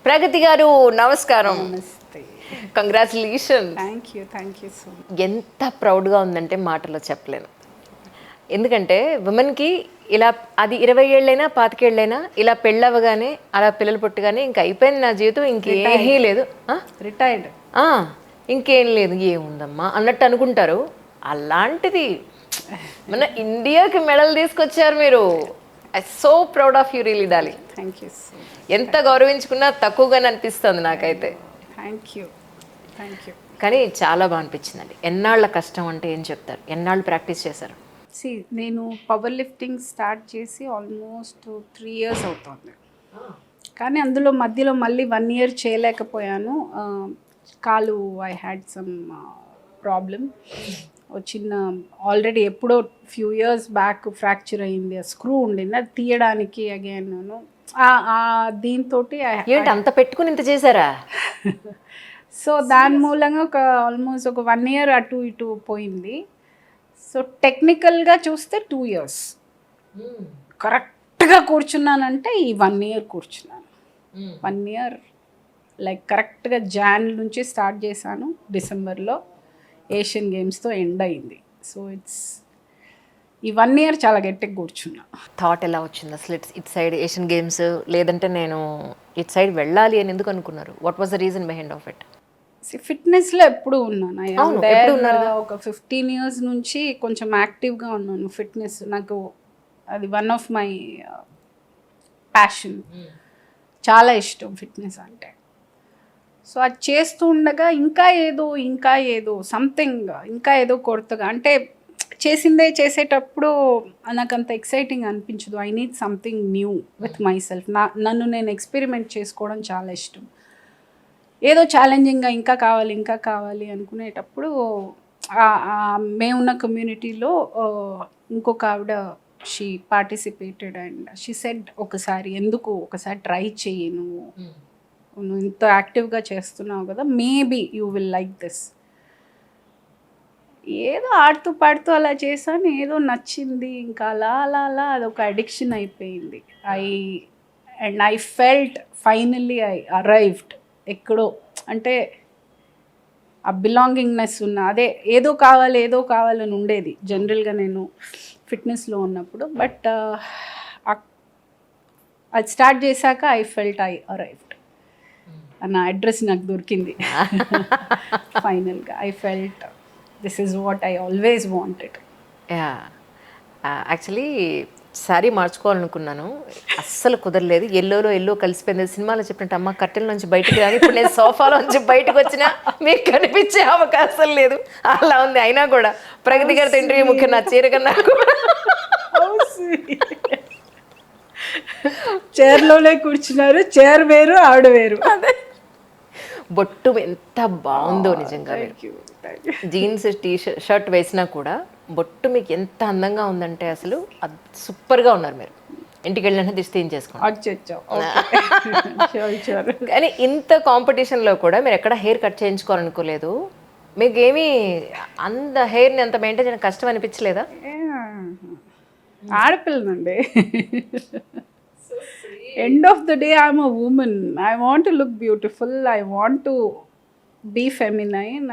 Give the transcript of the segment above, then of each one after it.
ప్రగతి గారు నమస్కారం. నమస్తే. Congratulation. Thank you so much. ఎంత ప్రౌడ్గా ఉందంటే మాటల్లో చెప్పలేను. ఎందుకంటే విమెన్కి ఇలా అది 20 ఏళ్ళైనా 25 ఏళ్ళైనా ఇలా పెళ్ళవగానే అలా పిల్లలు పుట్టగానే ఇంక అయిపోయింది నా జీవితం, ఇంకేమీ లేదు, రిటైర్డ్, ఇంకేం లేదు, ఏముందమ్మా అన్నట్టు అనుకుంటారు. అలాంటిది మన ఇండియాకి మెడల్ తీసుకొచ్చారు మీరు. I so proud of you really darling. Thank you so much. ఎంత గౌరవించుకున్నా తక్కువగానే అనిపిస్తుంది నాకైతే. Thank you. కానీ చాలా బాగా అనిపించిందండి. ఎన్నాళ్ళ కష్టం అంటే ఏం చెప్తారు? ఎన్నాళ్ళు ప్రాక్టీస్ చేశారు? నేను పవర్ లిఫ్టింగ్ స్టార్ట్ చేసి ఆల్మోస్ట్ 3 years అవుతుంది. కానీ అందులో మధ్యలో మళ్ళీ 1 year చేయలేకపోయాను. కాలు ఐ హ్యాడ్ సమ్ ప్రాబ్లం. చిన్న ఆల్రెడీ ఎప్పుడో ఫ్యూ ఇయర్స్ బ్యాక్ ఫ్రాక్చర్ అయింది. స్క్రూ ఉండింది, అది తీయడానికి అగైన్ దీంతో ఏంటి అంత పెట్టుకుని ఇంత చేశారా? సో దాని మూలంగా ఆల్మోస్ట్ ఒక 1 year అటు ఇటు పోయింది. సో టెక్నికల్గా చూస్తే 2 years. కరెక్ట్గా కూర్చున్నానంటే ఈ 1 year కూర్చున్నాను. 1 year లైక్ కరెక్ట్గా జాన్ నుంచి స్టార్ట్ చేశాను. డిసెంబర్లో ఏషియన్ గేమ్స్తో ఎండ్ అయింది. సో ఈ 1 year చాలా గట్టిగా కూర్చున్నా. థాట్ ఎలా వచ్చింది అసలు ఇట్ సైడ్ ఏషియన్ గేమ్స్ లేదంటే నేను ఇట్ సైడ్ వెళ్ళాలి అని ఎందుకు అనుకున్నారు? What was the reason behind of it? ఫిట్నెస్లో ఎప్పుడు ఉన్నాను. ఒక 15 years నుంచి కొంచెం యాక్టివ్గా ఉన్నాను. ఫిట్నెస్ నాకు అది వన్ ఆఫ్ మై ప్యాషన్. చాలా ఇష్టం ఫిట్నెస్ అంటే. సో అది చేస్తూ ఉండగా ఇంకా ఏదో సంథింగ్ ఇంకా ఏదో కొరతగా, అంటే చేసేటప్పుడు నాకు అంత ఎక్సైటింగ్ అనిపించదు. I need something new with my self. నన్ను నేను ఎక్స్పెరిమెంట్ చేసుకోవడం చాలా ఇష్టం. ఏదో ఛాలెంజింగ్గా ఇంకా కావాలి అనుకునేటప్పుడు మేమున్న కమ్యూనిటీలో ఇంకొక ఆవిడ she participated and she said ఒకసారి ట్రై చెయ్యి, నువ్వు ఇంత యాక్టివ్గా చేస్తున్నావు కదా, maybe you will like this. ఏదో ఆడుతూ పాడుతూ అలా చేశాను, ఏదో నచ్చింది, ఇంకా అలా అదొక అడిక్షన్ అయిపోయింది. I felt finally I arrived ఎక్కడో, అంటే ఆ బిలాంగింగ్నెస్ ఉన్న అదే ఏదో కావాలని ఉండేది జనరల్గా నేను ఫిట్నెస్లో ఉన్నప్పుడు. బట్ అది స్టార్ట్ చేశాక ఐ ఫెల్ట్ ఐ అరైవ్డ్. నా అడ్రస్ నాకు దొరికింది ఫైనల్గా. I felt this is what I always wanted. Actually sari మార్చుకోవాలనుకున్నాను, అస్సలు కుదరలేదు. ఎల్లో కలిసిపోయింది. సినిమాలో చెప్పినట్టు అమ్మ కట్టెల నుంచి బయటకు రాని, ఇప్పుడు నేను సోఫాలో నుంచి బయటకు వచ్చినా మీకు కనిపించే అవకాశం లేదు, అలా ఉంది. అయినా కూడా ప్రగతి గారితో ఇంటర్వ్యూ ముఖ్యం, నా చీర కన్నా చైర్లోనే కూర్చున్నారు. చైర్ వేరు, ఆవిడ వేరు. అదే బొట్టు ఎంత బాగుందో నిజంగా. జీన్స్ షర్ట్ వేసినా కూడా బొట్టు మీకు ఎంత అందంగా ఉందంటే అసలు సూపర్గా ఉన్నారు మీరు. ఇంటికి వెళ్ళిన దిష్టి తీయించేసుకోండి. కానీ ఇంత కాంపిటీషన్లో కూడా మీరు ఎక్కడ హెయిర్ కట్ చేయించుకోవాలనుకోలేదు? మీకు ఏమీ అంత హెయిర్ని అంత మెయింటైన్ చేయడం కష్టం అనిపించలేదా? ఆడపిల్లనండి. End of the day, I'm a woman. I want to look beautiful. I want to be feminine.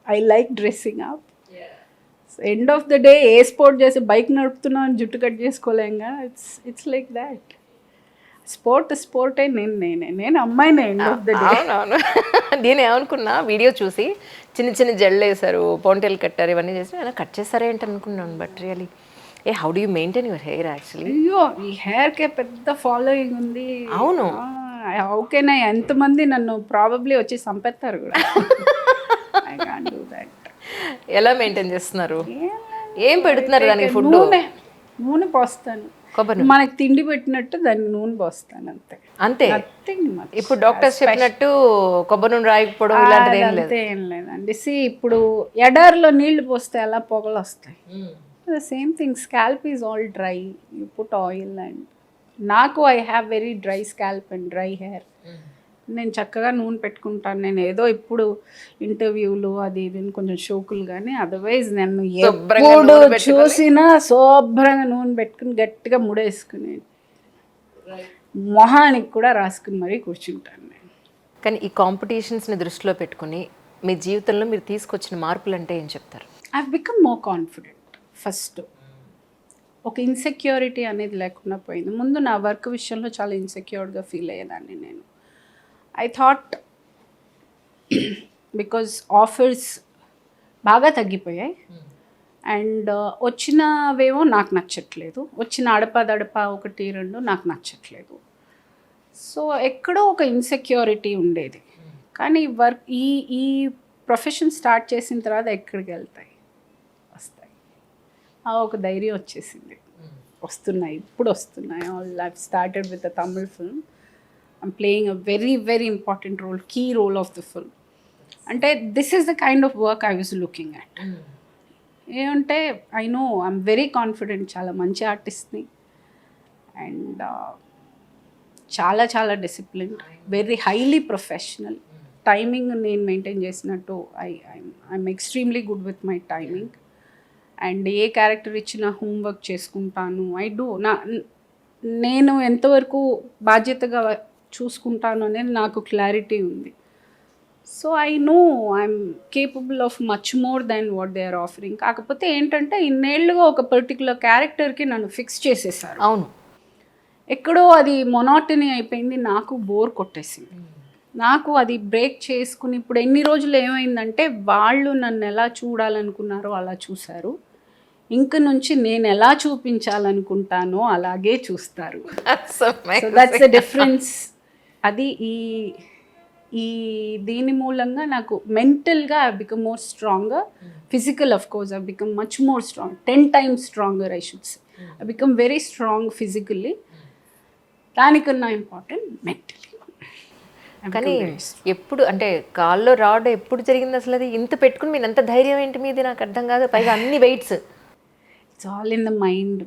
I like dressing up. So end of the day, ఏ స్పోర్ట్ చేసి బైక్ నడుపుతున్నాను, జుట్టు కట్ చేసుకోలేంగా. It's like that. స్పోర్ట్ నేను అమ్మాయినే. End of the day. అవునవును. నేను ఏమనుకున్నా, వీడియో చూసి చిన్న జల్లు వేశారు, పోంటేలు కట్టారు, ఇవన్నీ చేసి కట్ చేస్తారా ఏంటి అనుకున్నాను. But really how do you maintain your hair? Actually అయ్యో, ఈ హెయిర్కే పెద్ద ఫాలోయింగ్ ఉంది. అవును. ఓకేనా, ఎంతమంది నన్ను ప్రాబబ్లీ వచ్చి సంపెత్తారు కూడా. I can't do that. ఎలా మెయింటైన్ చేస్తున్నారు? ఏం పెడుతున్నారు దానికి? ఫుడ్ నూనె పోస్తాను. కొబ్బరి మనకి తిండి పెట్టినట్టు దానికి నూనె పోస్తాను, అంతే. ఇప్పుడు డాక్టర్స్ చెప్పినట్టు కొబ్బరి నూనె రాయకపోవడం ఇలాంటిది ఏం లేదండి. ఇప్పుడు ఎడారిలో నీళ్లు పోస్తే అలా పొగలు వస్తాయి. The same thing, scalp is all dry, you put oil. And నాకు I have very dry scalp and dry hair. నేను చక్కగా నూనె పెట్టుకుంటాను. నేను ఏదో ఇప్పుడు ఇంటర్వ్యూలు అది ఇది కొంచెం షోకులు, కానీ అదర్వైజ్ నేను ఎప్పుడు చూసినా శుభ్రంగా నూనె పెట్టుకుని గట్టిగా ముడేసుకునేది. మొహానికి కూడా రాసుకుని మరీ కూర్చుంటాను నేను. కానీ ఈ కాంపిటీషన్స్ని దృష్టిలో పెట్టుకుని మీ జీవితంలో మీరు తీసుకొచ్చిన మార్పులు అంటే ఏం చెప్తారు? I become more confident. First ఒక ఇన్సెక్యూరిటీ అనేది లేకుండా పోయింది. ముందు నా వర్క్ విషయంలో చాలా ఇన్సెక్యూర్డ్గా ఫీల్ అయ్యేదాన్ని నేను. ఐ థాట్ బికాజ్ ఆఫర్స్ బాగా తగ్గిపోయాయి అండ్ వచ్చినవేమో నాకు నచ్చట్లేదు, వచ్చిన అడపదడప 1-2 నాకు నచ్చట్లేదు. సో ఎక్కడో ఒక ఇన్సెక్యూరిటీ ఉండేది. కానీ వర్క్ ఈ ప్రొఫెషన్ స్టార్ట్ చేసిన తర్వాత ఎక్కడికి వెళ్తాయి, వస్తాయి. ఒక ధైర్యం వచ్చేసింది, వస్తున్నాయి, ఇప్పుడు వస్తున్నాయి. I've started with a Tamil film. I'm playing a very very important role, key role of the film. అంటే this is the kind of work I was looking at. ఏమంటే I know I'm very confident, చాలా మంచి ఆర్టిస్ట్ని and చాలా చాలా disciplined, very highly professional. Timing నేను maintain చేసినట్టు I'm extremely good with my timing and ఏ క్యారెక్టర్ ఇచ్చినా హోంవర్క్ చేసుకుంటాను. నేను ఎంతవరకు బాధ్యతగా చూసుకుంటాను అనేది నాకు క్లారిటీ ఉంది. So I know I'm capable of much more than what they are offering. కాకపోతే ఏంటంటే ఇన్నేళ్లుగా ఒక పర్టికులర్ క్యారెక్టర్కి నన్ను ఫిక్స్ చేసేసారు. అవును, ఎక్కడో అది మొనాటనీ అయిపోయింది, నాకు బోర్ కొట్టేసింది. నాకు అది బ్రేక్ చేసుకుని ఇప్పుడు ఎన్ని రోజులు ఏమైందంటే వాళ్ళు నన్ను ఎలా చూడాలనుకున్నారో అలా చూశారు. ఇంక నుంచి నేను ఎలా చూపించాలనుకుంటానో అలాగే చూస్తారు. So that's the difference. అది ఈ దీని మూలంగా నాకు మెంటల్గా I become more stronger. Physical of course I become much more strong, 10 times stronger I should say. I become very strong physically, దానికన్నా ఇంపార్టెంట్ మెంటలీ. కానీ ఎప్పుడు అంటే కాల్లో రావడం ఎప్పుడు జరిగింది అసలు? అది ఇంత పెట్టుకుని మీరు ఎంత ధైర్యం ఏంటి మీది నాకు అర్థం కాదు. పైగా అన్ని weights. It's all in the mind.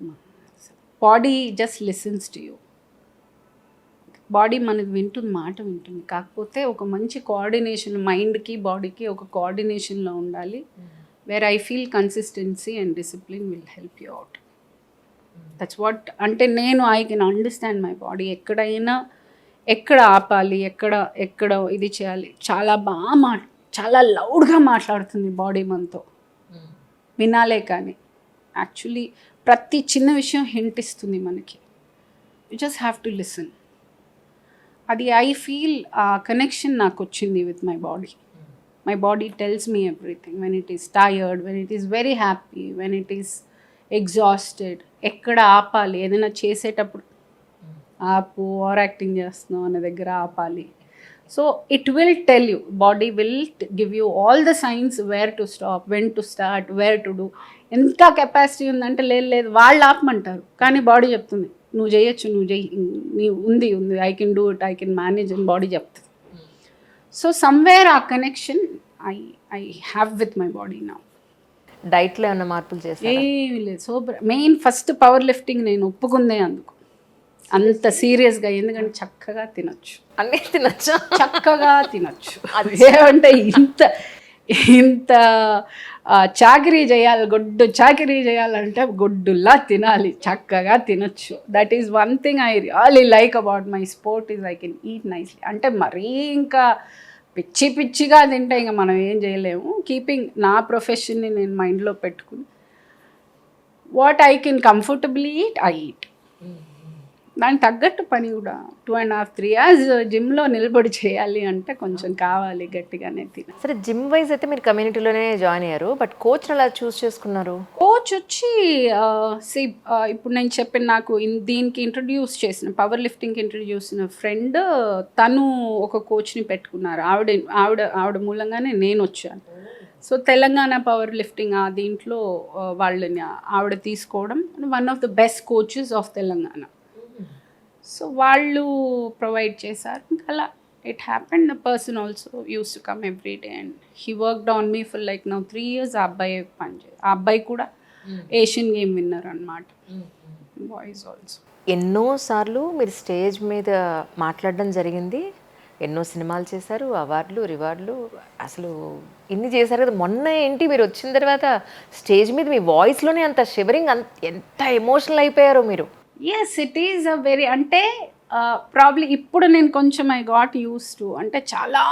Body just listens to you. Body మనకు వింటుంది, మాట వింటుంది. కాకపోతే ఒక మంచి కోఆర్డినేషన్, మైండ్కి బాడీకి ఒక కోఆర్డినేషన్లో ఉండాలి. Where I feel consistency and discipline will help you out. That's what. అంటే నేను I can understand my body. ఎక్కడైనా ఎక్కడ ఆపాలి, ఎక్కడ ఇది చేయాలి. చాలా బాగా చాలా లౌడ్గా మాట్లాడుతుంది బాడీ మనతో, వినాలే. కానీ యాక్చువల్లీ ప్రతి చిన్న విషయం హింట్ ఇస్తుంది మనకి. You just have to listen. అది ఐ ఫీల్ ఆ కనెక్షన్ నాకు వచ్చింది with my body. My body tells me everything. When it is tired, when it is very happy, when it is exhausted, ఎక్కడ ఆపాలి, ఏదైనా చేసేటప్పుడు ఆపు, ఓవర్ యాక్టింగ్ చేస్తున్నావు అనే దగ్గర ఆపాలి. So it will tell you, body will give you all the signs where to stop, when to start, where to do. ఎంత కెపాసిటీ ఉందంటే లేదు వాళ్ళు ఆపమంటారు, కానీ బాడీ చెప్తుంది నువ్వు చేయొచ్చు, నువ్వు నీ ఉంది I can do it, I can manage అని బాడీ చెప్తుంది. సో సమ్వేర్ ఆ connection I have with my body now. డైట్లో ఏమైనా మార్పులు చేస్తారా? ఏమీ లేదు. So main first power lifting నేను ఒప్పుకుందే అందుకు, అంత సీరియస్గా. ఎందుకంటే చక్కగా తినొచ్చు, అన్నీ తినొచ్చు, చక్కగా తినొచ్చు. ఏమంటే ఇంత చాకరీ చేయాలి, గొడ్డు చాకరీ చేయాలంటే గొడ్డులా తినాలి, చక్కగా తినొచ్చు. That is one thing I really like about my sport is I can eat nicely. అంటే మరీ ఇంకా పిచ్చిగా తింటే ఇంకా మనం ఏం చేయలేము. కీపింగ్ నా ప్రొఫెషన్ని నేను మైండ్లో పెట్టుకుని what I can comfortably eat I eat. దానికి తగ్గట్టు పని కూడా 2.5-3 hours జిమ్లో నిలబడి చేయాలి అంటే కొంచెం కావాలి, గట్టిగానే తిన. సరే, జిమ్ వైజ్ అయితే మీరు కమ్యూనిటీలోనే జాయిన్ అయ్యారు, బట్ కోచ్ని ఎలా చూస్ చేసుకున్నారు? కోచ్ వచ్చి ఇప్పుడు నేను చెప్పిన నాకు దీనికి ఇంట్రడ్యూస్ చేసిన, పవర్ లిఫ్టింగ్కి ఇంట్రడ్యూస్ చేసిన ఫ్రెండ్, తను ఒక కోచ్ని పెట్టుకున్నారు. ఆవిడ మూలంగానే నేను వచ్చాను. సో తెలంగాణ పవర్ లిఫ్టింగ్ దీంట్లో వాళ్ళని ఆవిడ తీసుకోవడం, one of the best coaches of Telangana. So వాళ్ళు ప్రొవైడ్ చేశారు. ఇంకా అలా it happened. The person also use to come every day and he worked on me for like now 3 years. ఆ అబ్బాయి పనిచేసి, ఆ అబ్బాయి కూడా ఏషియన్ గేమ్ విన్నర్ అనమాట. Boys also. ఎన్నోసార్లు మీరు స్టేజ్ మీద మాట్లాడడం జరిగింది, ఎన్నో సినిమాలు చేశారు, అవార్డులు రివార్డులు, అసలు ఇన్ని చేశారు కదా. మొన్న ఏంటి మీరు వచ్చిన తర్వాత స్టేజ్ మీద మీ వాయిస్లోనే అంత షివరింగ్, ఎంత ఎమోషనల్ అయిపోయారో మీరు. Yes, it is a very, అంటే ప్రాబ్లీ ఇప్పుడు నేను కొంచెం ఐ గాట్ యూస్ టు, అంటే చాలా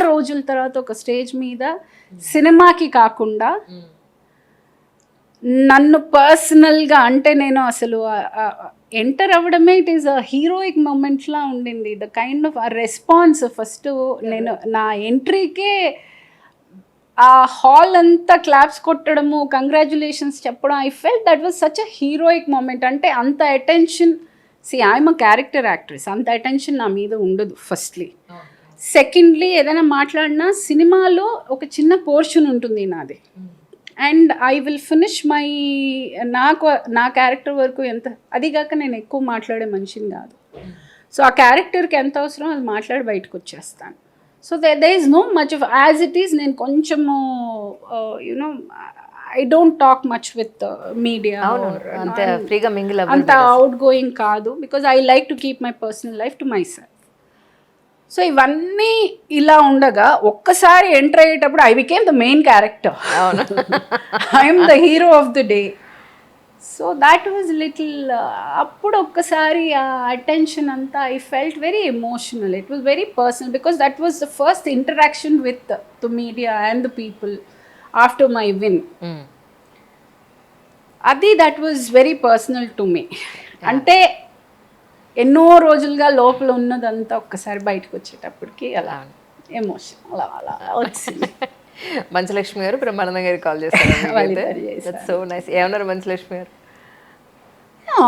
రోజుల తర్వాత ఒక స్టేజ్ మీద సినిమాకి కాకుండా నన్ను పర్సనల్గా, అంటే నేను అసలు ఎంటర్ అవ్వడమే ఇట్ ఈస్ అ హీరోయిక్ మూమెంట్లా ఉండింది. ద కైండ్ ఆఫ్ ఆ రెస్పాన్స్ ఫస్ట్ నేను నా ఎంట్రీకే ఆ హాల్ అంతా క్లాప్స్ కొట్టడము, కంగ్రాచులేషన్స్ చెప్పడం, I felt that was such a heroic moment. అంటే అంత attention, see I'm a character actress, అంత అటెన్షన్ నా మీద ఉండదు ఫస్ట్లీ. సెకండ్లీ ఏదైనా మాట్లాడినా సినిమాలో ఒక చిన్న పోర్షన్ ఉంటుంది నాది, and I will finish my నా క్యారెక్టర్ వరకు ఎంత, అదిగాక నేను ఎక్కువ మాట్లాడే మనిషిని కాదు. సో ఆ క్యారెక్టర్కి ఎంత అవసరం అది మాట్లాడి బయటకు వచ్చేస్తాను. So there is no much of as it is. నేను కొంచెము you know I don't talk much with media, అంత అవుట్ గోయింగ్ కాదు, because I like to keep my personal life to myself. సో ఇవన్నీ ఇలా ఉండగా ఒక్కసారి ఎంటర్ అయ్యేటప్పుడు I became the main character, I'm the hero of the day. So that was little, అప్పుడు ఒక్కసారి ఆ అటెన్షన్ అంతా I felt very emotional. It was very personal because that was the first interaction with the media and the people after my win. అది that was very personal to me. అంటే ఎన్నో రోజులుగా లోపల ఉన్నదంతా ఒక్కసారి బయటకు వచ్చేటప్పటికి అలా ఎమోషన్ అలా అలా వచ్చింది. మంచలక్ష్మి గారు బ్రహ్మానందం గారికి కాల్ చేస్తారు. So nice. ఏమన్నారు Manchu Lakshmi garu?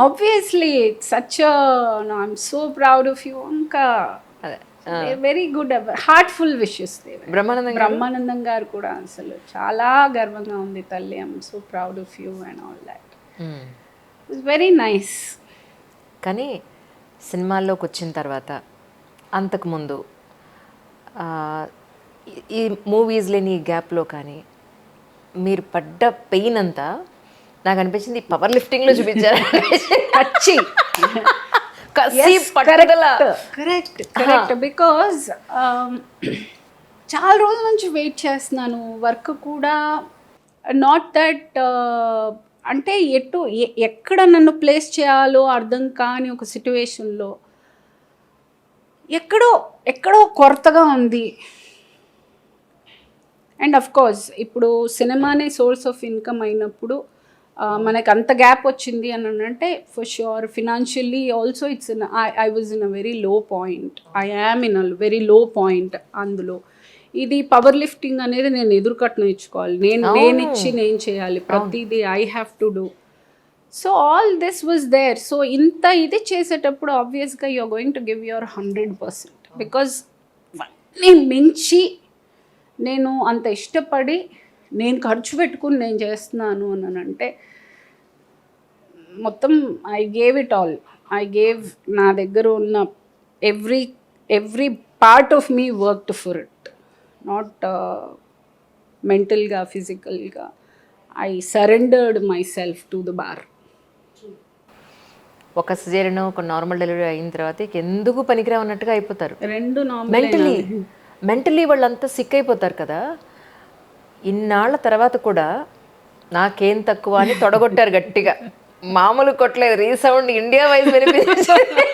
Obviously it's such I'm so proud of you. ఇంకా very good heartful wishes. Brahmanandam garu కూడా అసలు చాలా గర్వంగా ఉంది తల్లి, I'm so proud of you and all that. It's very nice. కానీ సినిమాల్లోకి వచ్చిన తర్వాత అంతకుముందు ఈ మూవీస్ లేని ఈ గ్యాప్లో కానీ మీరు పడ్డ పెయిన్ అంతా నాకు అనిపించింది పవర్ లిఫ్టింగ్లో చూపించారు. కరెక్ట్ బికాజ్ చాలా రోజుల నుంచి వెయిట్ చేస్తున్నాను. వర్క్ కూడా నాట్ దట్, అంటే ఎక్కడ నన్ను ప్లేస్ చేయాలో అర్థం కాని ఒక సిట్యువేషన్లో ఎక్కడో కొరతగా ఉంది. అండ్ అఫ్ కోర్స్ ఇప్పుడు సినిమానే సోర్స్ ఆఫ్ ఇన్కమ్ అయినప్పుడు మనకు అంత గ్యాప్ వచ్చింది అని అంటే for sure financially also it's I was in a very low point, I am in a very low point. అందులో ఇది పవర్ లిఫ్టింగ్ అనేది నేను ఎదురుకట్న ఇచ్చుకోవాలి, నేను ఇచ్చి నేను చేయాలి ప్రతిదీ, I have to do. So all this was there. So ఇంత ఇది చేసేటప్పుడు ఆబ్వియస్గా you are going to give your 100%, because అన్నీ మించి నేను అంత ఇష్టపడి నేను ఖర్చు పెట్టుకుని నేను చేస్తున్నాను అని అంటే మొత్తం I gave it all. I gave, నా దగ్గర ఉన్న every part of me worked for it, not మెంటల్గా ఫిజికల్గా. I surrendered my self to the bar. ఒక సిజేరియన్ ఒక నార్మల్ డెలివరీ అయిన తర్వాత ఎందుకు పనికిరా ఉన్నట్టుగా అయిపోతారు. రెండు మెంటలీ వాళ్ళంతా సిక్ అయిపోతారు కదా. ఇన్నాళ్ళ తర్వాత కూడా నాకేం తక్కువ అని తొడగొట్టారు గట్టిగా, మామూలు కొట్టలేదు, రీసౌండ్ ఇండియా వైజ్ వినిపించింది.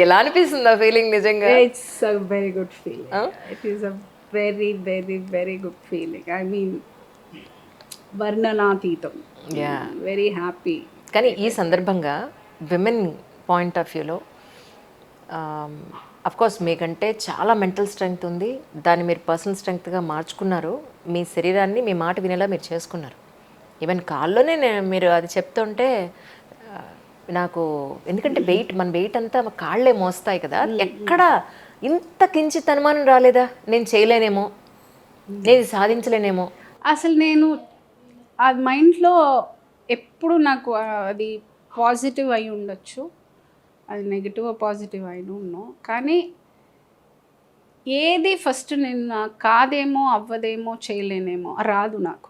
ఎలా అనిపిస్తుంది ఆ ఫీలింగ్ నిజంగా? It's a very good feeling. It is a very very very good feeling. I mean వర్ణనాతీతం. Very happy. కానీ ఈ సందర్భంగా విమెన్ పాయింట్ ఆఫ్ వ్యూలో అఫ్కోర్స్ మీకంటే చాలా మెంటల్ స్ట్రెంగ్త్ ఉంది, దాన్ని మీరు పర్సనల్ స్ట్రెంగ్త్గా మార్చుకున్నారు, మీ శరీరాన్ని మీ మాట వినేలా మీరు చేసుకున్నారు. ఈవెన్ కాల్లోనే మీరు అది చెప్తుంటే నాకు, ఎందుకంటే మన వెయిట్ అంతా కాళ్ళే మోస్తాయి కదా, ఎక్కడ ఇంత కించిత్ అనుమానం రాలేదా నేను చేయలేనేమో, నేను సాధించలేనేమో? అసలు నేను ఆ మైండ్లో ఎప్పుడు నాకు అది పాజిటివ్ అయి ఉండొచ్చు, అది negative positive I don't know. కానీ ఏది ఫస్ట్ నేను నాకు కాదేమో, అవ్వదేమో, చేయలేనేమో, రాదు, నాకు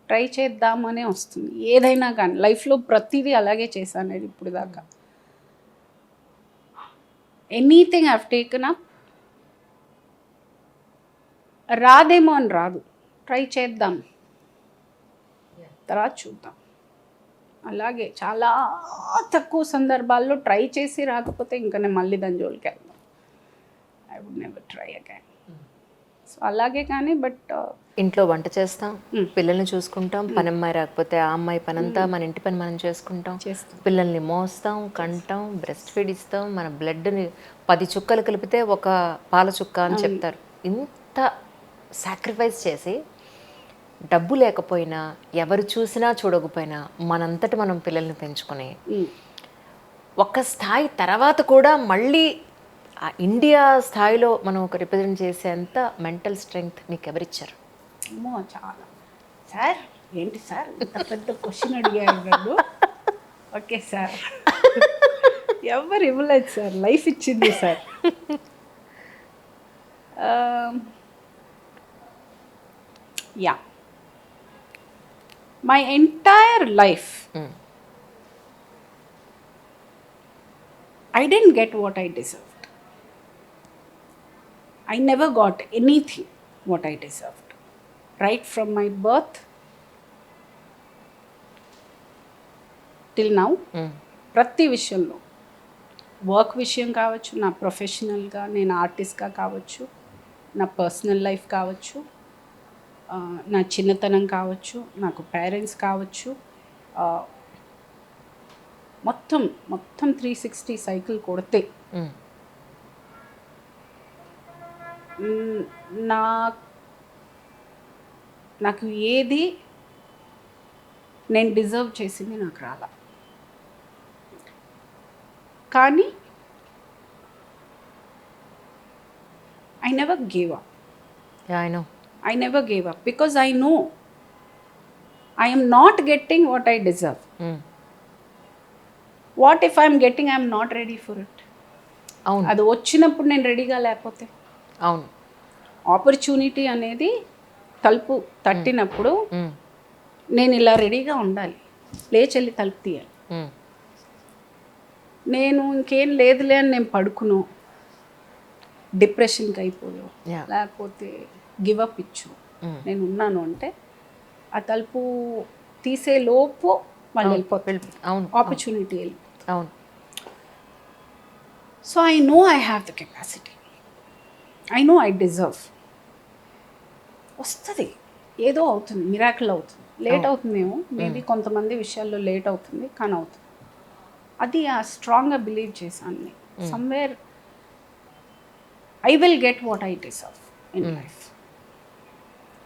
ట్రై చేద్దామనే వస్తుంది ఏదైనా కానీ. లైఫ్లో ప్రతిదీ అలాగే చేశాను నేను ఇప్పుడు దాకా. Anything I have taken up, రాదేమో అని రాదు, ట్రై చేద్దాం, తర్వాత చూద్దాం అలాగే చాలా తక్కువ సందర్భాల్లో ట్రై చేసి రాకపోతే ఇంకా నేను మళ్ళీ దాని జోలికి వెళ్దాం. I would never try again. So అలాగే కానీ బట్ ఇంట్లో వంట చేస్తాం, పిల్లల్ని చూసుకుంటాం, పని అమ్మాయి రాకపోతే ఆ అమ్మాయి పని అంతా మన ఇంటి పని మనం చేసుకుంటాం, పిల్లల్ని మోస్తాం, కంటాం, బ్రెస్ట్ ఫీడ్ ఇస్తాం, మన బ్లడ్ని 10 చుక్కలు కలిపితే ఒక పాల చుక్క అని చెప్తారు. ఇంత సాక్రిఫైస్ చేసి డబ్బు లేకపోయినా ఎవరు చూసినా చూడకపోయినా మనంతటి మనం పిల్లల్ని పెంచుకొని ఒక స్థాయి తర్వాత కూడా మళ్ళీ ఆ ఇండియా స్థాయిలో మనం ఒక రిప్రజెంట్ చేసేంత మెంటల్ స్ట్రెంగ్త్ మీకు ఎవరిచ్చారు? అమ్మో చాలా. సార్ ఏంటి సార్ ఇంత పెద్ద క్వశ్చన్ అడిగారు నన్ను. ఓకే సార్, ఎవరు ఇవ్వలేదు సార్, లైఫ్ ఇచ్చింది sir. Yeah, my entire life I didn't get what I deserved. I never got anything what I deserved. Right from my birth till now, ప్రతి విషయంలో, వర్క్ విషయం కావచ్చు, నా ప్రొఫెషనల్గా నేను ఆర్టిస్ట్గా కావచ్చు, నా పర్సనల్ లైఫ్ కావచ్చు, నా చిన్నతనం కావచ్చు, నాకు పేరెంట్స్ కావచ్చు, మొత్తం 360 సైకిల్ కొడితే నాకు ఏది నేను డిజర్వ్ చేసింది నాకు రాలా. కానీ I never gave up. Yeah, I know. I never gave up because I know I am not getting what I deserve. What if I'm getting, I'm not ready for it? అవును, అది వచ్చినప్పుడు నేను రెడీగా లేకపోతే, అవును, ఆపర్చునిటీ అనేది తలుపు తట్టినప్పుడు నేను ఇలా రెడీగా ఉండాలి, లేచెళ్ళి తలుపు తీయాలి. నేను ఇంకేం లేదులే అని నేను పడుకును, డిప్రెషన్కి అయిపోయావు, లేకపోతే గివప్ ఇచ్చు, నేను ఉన్నాను అంటే ఆ తలుపు తీసే లోపు మళ్ళీ వెళ్ళిపోతుంది. అవును, ఆపర్చునిటీ వెళ్ళి. అవును. So I no I have the capacity, I know I deserve. వస్తుంది, ఏదో అవుతుంది, మిరాకిల్ అవుతుంది. లేట్ అవుతుందేమో, మేబీ కొంతమంది విషయాల్లో లేట్ అవుతుంది, కానీ అవుతుంది. అది ఆ స్ట్రాంగ్గా బిలీవ్ చేశాను నేను. Somewhere I will get what I deserve in life.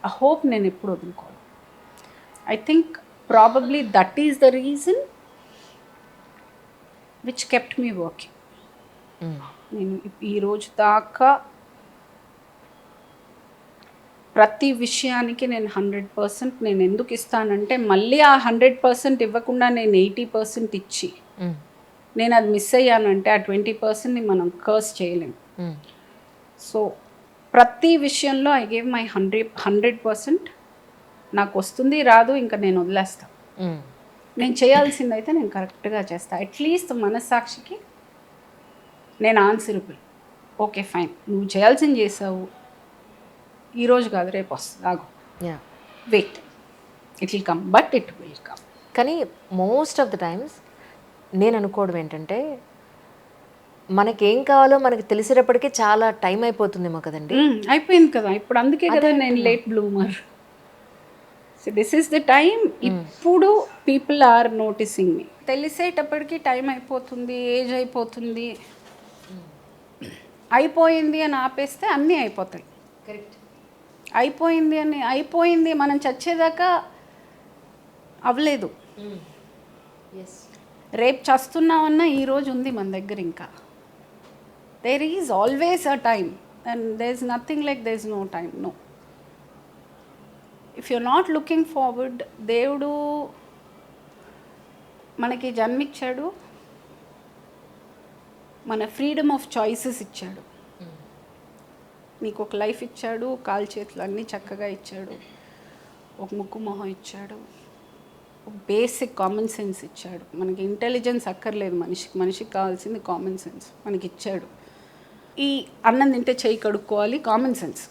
ఆ హోప్ నేను ఎప్పుడు వదులుకోను. I think probably that is the reason which kept me working. నేను ఈ రోజు దాకా ప్రతి విషయానికి నేను 100% నేను ఎందుకు ఇస్తానంటే, మళ్ళీ ఆ 100% ఇవ్వకుండా నేను 80% ఇచ్చి నేను అది మిస్ అయ్యానంటే ఆ 20%ని మనం కర్స్ చేయలేము. సో ప్రతి విషయంలో ఐ గేవ్ మై 100%. నాకు వస్తుంది రాదు ఇంకా నేను వదిలేస్తాను. నేను చేయాల్సిందైతే నేను కరెక్ట్గా చేస్తాను. అట్లీస్ట్ మనస్సాక్షికి నేను ఆన్సరబుల్. ఓకే ఫైన్, నువ్వు చేయాల్సింది చేసావు, ఈరోజు కాదు రేపు వస్తుంది, ఆగు, wait, it will come, but it will come. కానీ మోస్ట్ ఆఫ్ ద టైమ్స్ నేను అనుకోవడం ఏంటంటే, మనకేం కావాలో మనకి తెలిసేటప్పటికీ చాలా టైం అయిపోతుందేమో కదండి. అయిపోయింది కదా ఇప్పుడు, అందుకే కదా నేను late bloomer. So this is the time. ఇప్పుడు పీపుల్ ఆర్ నోటీసింగ్ మీ. తెలిసేటప్పటికి టైం అయిపోతుంది, ఏజ్ అయిపోతుంది, అయిపోయింది అని ఆపేస్తే అన్నీ అయిపోతాయి. కరెక్ట్. అయిపోయింది మనం చచ్చేదాకా అవ్వలేదు. రేపు చస్తున్నామన్నా ఈరోజు ఉంది మన దగ్గర. ఇంకా there is always a time and there is nothing like there is no time. No, if you're not looking forward, దేవుడు మనకి జన్మిచ్చాడు, మన ఫ్రీడమ్ ఆఫ్ చాయిసెస్ ఇచ్చాడు, నీకు ఒక లైఫ్ ఇచ్చాడు, కాలు చేతులు అన్నీ చక్కగా ఇచ్చాడు, ఒక ముక్కు మొహం ఇచ్చాడు, ఒక బేసిక్ కామన్ సెన్స్ ఇచ్చాడు. మనకి ఇంటెలిజెన్స్ అక్కర్లేదు, మనిషికి కావాల్సింది కామన్ సెన్స్ మనకి ఇచ్చాడు. ఈ అన్నం తింటే చెయ్యి కడుక్కోవాలి, కామన్ సెన్స్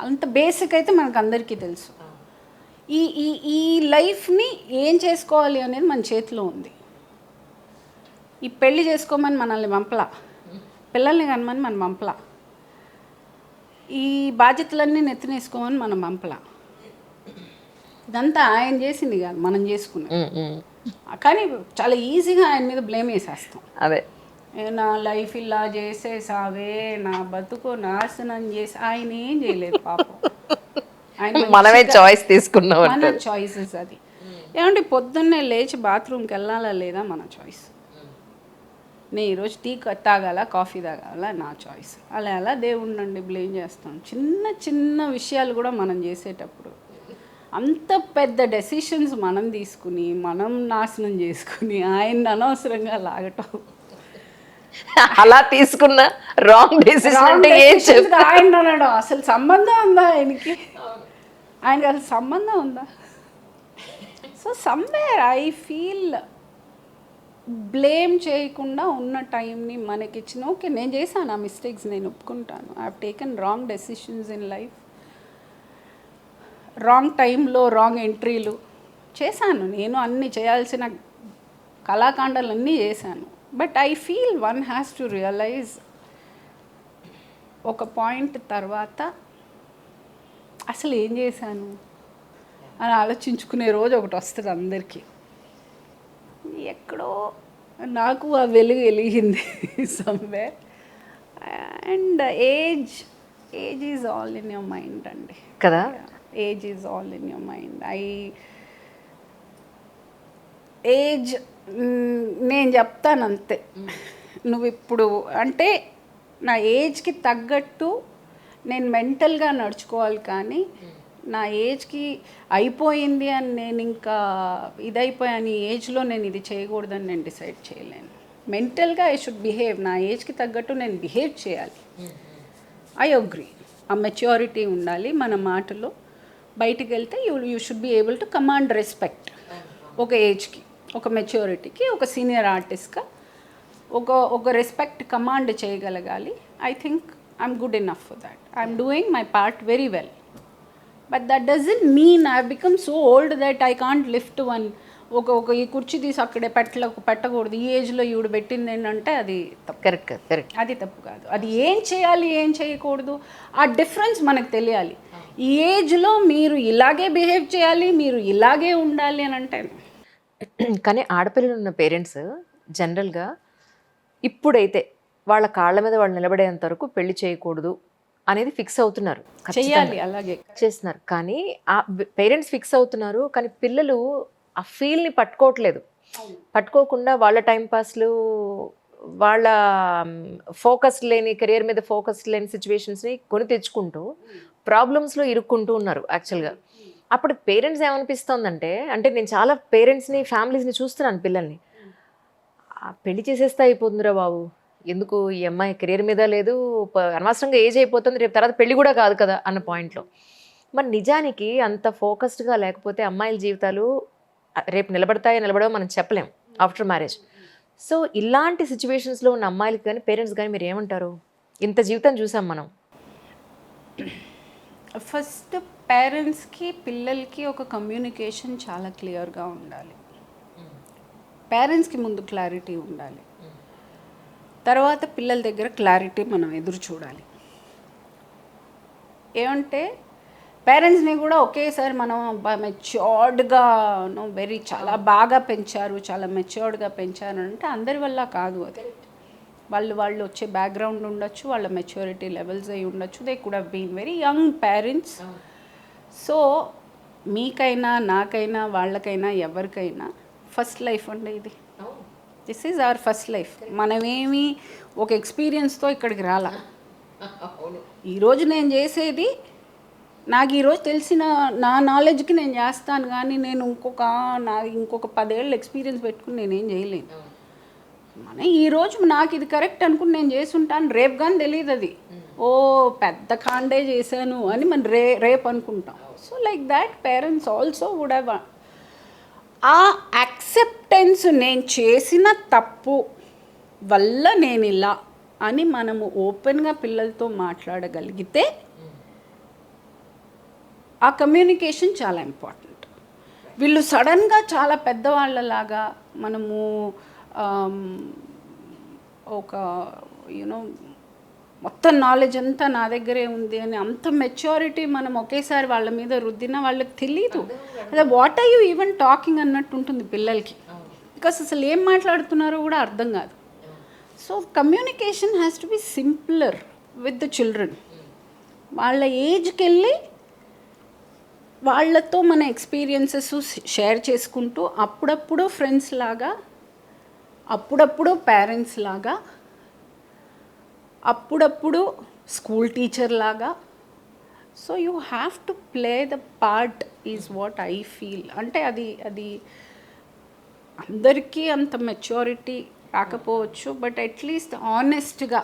అంత బేసిక్ అయితే మనకు అందరికీ తెలుసు. ఈ ఈ ఈ లైఫ్ని ఏం చేసుకోవాలి అనేది మన చేతిలో ఉంది. ఈ పెళ్లి చేసుకోమని మనల్ని పంపలా, పిల్లల్ని కనమని మనం పంపలా, ఈ బాధ్యతలన్నీ నెత్తినేసుకోమని మనం పంపలా. ఇదంతా ఆయన చేసింది కాదు, మనం చేసుకున్నాం. కానీ చాలా ఈజీగా ఆయన మీద బ్లేమ్ వేసేస్తాం. అదే నా లైఫ్ ఇలా చేసేసావే, నా బతుకు నాశనం చేసి. ఆయన ఏం చేయలేదు పాపం. ఆయన మనమే చాయిస్ తీసుకున్నాం. మన చాయిసెస్ అది. ఏమంటే పొద్దున్నే లేచి బాత్రూమ్కి వెళ్ళాలా లేదా మన చాయిస్. నేను ఈరోజు టీ తాగాల కాఫీ తాగాల నా చాయిస్. అలా అలా దేవుణ్ణండి బ్లేమ్ చేస్తాం. చిన్న చిన్న విషయాలు కూడా మనం చేసేటప్పుడు అంత పెద్ద డెసిషన్స్ మనం తీసుకుని మనం నాశనం చేసుకుని ఆయన అనవసరంగా లాగటం. అలా తీసుకున్న రాంగ్ డెసిషన్ అంటే ఏం చెప్తా? ఆయన అనడం అసలు సంబంధం ఉందా ఆయనకి అసలు సంబంధం ఉందా? So somewhere I feel blame చేయకుండా ఉన్న టైంని మనకిచ్చిన, ఓకే నేను చేశాను ఆ మిస్టేక్స్, నేను ఒప్పుకుంటాను. I have taken wrong decisions in life, wrong టైంలో రాంగ్ ఎంట్రీలు చేశాను. నేను అన్నీ చేయాల్సిన కళాకాండాలన్నీ చేశాను. But I feel one has to realise ఒక పాయింట్ తర్వాత అసలు ఏం చేశాను అని ఆలోచించుకునే రోజు ఒకటి వస్తుంది అందరికీ. ఎక్కడో నాకు ఆ వెలుగు వెలిగింది somewhere. And age is all in your mind అండి కదా. Age is all in your mind. Age నేను చెప్తాను అంతే. నువ్వు ఇప్పుడు అంటే నా ఏజ్కి తగ్గట్టు నేను మెంటల్గా నడుచుకోవాలి, కానీ నా ఏజ్కి అయిపోయింది అని నేను ఇంకా ఇదైపోయాను, ఈ ఏజ్లో నేను ఇది చేయకూడదని నేను డిసైడ్ చేయలేను. మెంటల్గా ఐ షుడ్ బిహేవ్, నా ఏజ్కి తగ్గట్టు నేను బిహేవ్ చేయాలి. I agree. ఆ మెచ్యూరిటీ ఉండాలి మన మాటలో. బయటికి వెళ్తే you should be able to command respect. ఒక ఏజ్కి, ఒక మెచ్యూరిటీకి, ఒక సీనియర్ ఆర్టిస్ట్గా ఒక రెస్పెక్ట్ కమాండ్ చేయగలగాలి. I think I'm good enough for that. I'm doing my part very well. But that doesn't mean I become so old that I can't lift one. ఒక ఈ కుర్చీ తీసి అక్కడే పెట్టకూడదు, ఈ ఏజ్లో ఈవిడ పెట్టింది ఏంటంటే అది తప్పు. Correct correct. అది తప్పు కాదు. అది ఏం చేయాలి ఏం చేయకూడదు ఆ డిఫరెన్స్ మనకు తెలియాలి. ఈ ఏజ్లో మీరు ఇలాగే బిహేవ్ చేయాలి, మీరు ఇలాగే ఉండాలి అని అంటే. కానీ ఆడపిల్లలు ఉన్న పేరెంట్స్ జనరల్గా ఇప్పుడైతే వాళ్ళ కాళ్ళ మీద వాళ్ళు నిలబడేంత వరకు పెళ్లి చేయకూడదు అనేది ఫిక్స్ అవుతున్నారు, చేయాలి, అలాగే చేస్తున్నారు. కానీ ఆ పేరెంట్స్ ఫిక్స్ అవుతున్నారు, కానీ పిల్లలు ఆ ఫీల్ని పట్టుకోకుండా వాళ్ళ టైంపాస్లు, వాళ్ళ ఫోకస్ లేని కెరియర్ మీద ఫోకస్ లేని సిచ్యువేషన్స్ని కొని తెచ్చుకుంటూ ప్రాబ్లమ్స్లో ఇరుక్కుంటూ ఉన్నారు యాక్చువల్గా. అప్పుడు పేరెంట్స్ ఏమనిపిస్తుందంటే, అంటే నేను చాలా పేరెంట్స్ని ఫ్యామిలీస్ని చూస్తున్నాను, పిల్లల్ని పెళ్లి చేసేస్తే అయిపోతుందిరా బాబు, ఎందుకు ఈ అమ్మాయి కెరీర్ మీద లేదు, అనవసరంగా ఏజ్ అయిపోతుంది, రేపు తర్వాత పెళ్లి కూడా కాదు కదా అన్న పాయింట్లో. మరి నిజానికి అంత ఫోకస్డ్గా లేకపోతే అమ్మాయిల జీవితాలు రేపు నిలబడవో మనం చెప్పలేం ఆఫ్టర్ మ్యారేజ్. సో ఇలాంటి సిచ్యువేషన్స్లో ఉన్న అమ్మాయిలకి కానీ పేరెంట్స్ కానీ మీరు ఏమంటారు? ఇంత జీవితం చూసాం మనం. ఫస్ట్ పేరెంట్స్కి పిల్లలకి ఒక కమ్యూనికేషన్ చాలా క్లియర్గా ఉండాలి. పేరెంట్స్కి ముందు క్లారిటీ ఉండాలి, తర్వాత పిల్లల దగ్గర క్లారిటీ మనం ఎదురు చూడాలి. ఏమంటే పేరెంట్స్ని కూడా ఒకేసారి మనం మెచ్యూర్డ్గా చాలా బాగా పెంచారు, చాలా మెచ్యూర్డ్గా పెంచారు అంటే అందరి వల్ల కాదు అది. వాళ్ళు వచ్చే బ్యాక్గ్రౌండ్ ఉండొచ్చు, వాళ్ళ మెచ్యూరిటీ లెవెల్స్ అయి ఉండొచ్చు. They could have been very young parents. So మీకైనా నాకైనా వాళ్ళకైనా ఎవరికైనా ఫస్ట్ లైఫ్ అండి ఇది. This is our first life. మనమేమి ఒక ఎక్స్పీరియన్స్తో ఇక్కడికి రాలా. ఈరోజు నేను చేసేది నాకు ఈరోజు తెలిసిన నా నాలెడ్జ్కి నేను చేస్తాను, కానీ నేను ఇంకొక 10 ఏళ్ళ ఎక్స్పీరియన్స్ పెట్టుకుని నేనేం చేయలేను. ఈరోజు నాకు ఇది కరెక్ట్ అనుకుని నేను చేసుంటాను, రేపు కానీ తెలియదు అది. ఓ పెద్ద కాండే చేశాను అని మనం రేపు అనుకుంటాం. So like that parents also would have ఆ యాక్సెప్టెన్స్, నేను చేసిన తప్పు వల్ల నేను ఇలా అని మనము ఓపెన్గా పిల్లలతో మాట్లాడగలిగితే ఆ కమ్యూనికేషన్ చాలా ఇంపార్టెంట్. వీళ్ళు సడన్గా చాలా పెద్దవాళ్ళలాగా మనము ఆమ్, ఒక యూనో మొత్తం నాలెడ్జ్ అంతా నా దగ్గరే ఉంది అని అంత మెచ్యూరిటీ మనం ఒకేసారి వాళ్ళ మీద రుద్దినా వాళ్ళకి తెలీదు. అదే what are you even talking అన్నట్టు ఉంటుంది పిల్లలకి. బికాస్ అసలు ఏం మాట్లాడుతున్నారో కూడా అర్థం కాదు. So communication has to be simpler with the children. వాళ్ళ ఏజ్కి వెళ్ళి వాళ్ళతో మన ఎక్స్పీరియన్సెస్ షేర్ చేసుకుంటూ అప్పుడప్పుడు ఫ్రెండ్స్ లాగా, అప్పుడప్పుడు పేరెంట్స్ లాగా, అప్పుడప్పుడు స్కూల్ టీచర్ లాగా. So you have to play the part is what I feel. అంటే అది అందరికీ అంత మెచ్యూరిటీ రాకపోవచ్చు, బట్ అట్లీస్ట్ ఆనెస్ట్గా